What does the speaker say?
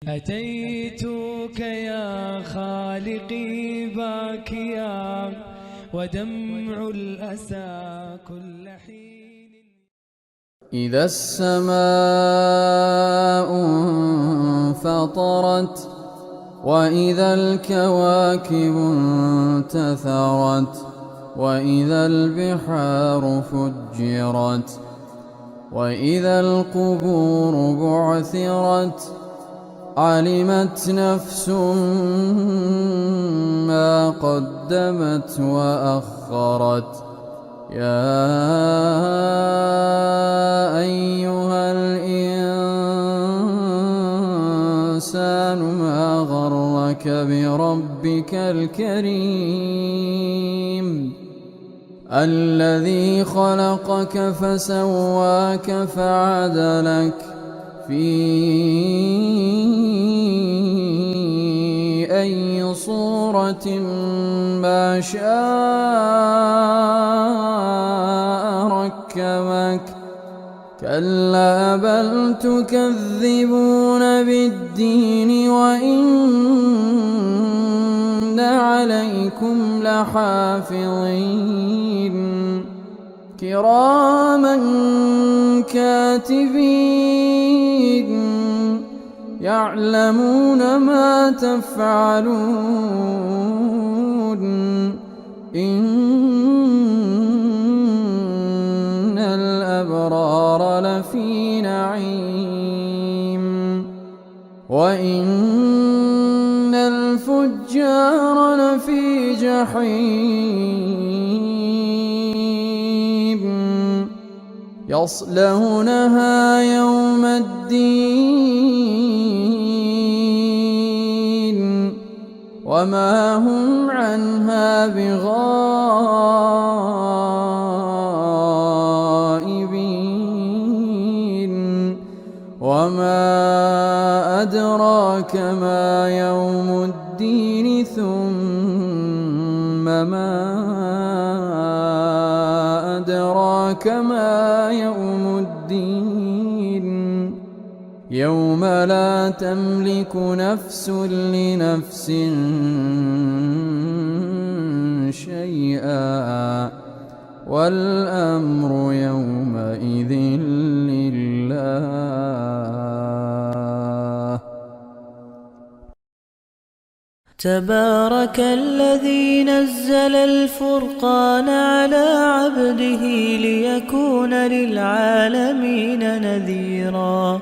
أتيتك يا خالقي باكيا ودمع الأسى كل حين. إذا السماء انفطرت وإذا الكواكب انتثرت وإذا البحار فجرت وإذا القبور بعثرت علمت نفس ما قدمت وأخرت. يا أيها الإنسان ما غرك بربك الكريم الذي خلقك فسواك فعدلك في أي صورة ما شاء ركبك. كلا بل تكذبون بالدين وإن عليكم لحافظين كراما كاتبين يعلمون ما تفعلون. إن الأبرار لفي نعيم وإن الفجار لفي جحيم يصلونها يوم الدين وما هم عنها بغائبين. وما أدراك ما يوم الدين ثم ما أدراك ما يوم الدين يوم لا تملك نفس لنفس شيئا والأمر يومئذ لله. تبارك الذي نزل الفرقان على عبده ليكون للعالمين نذيرا.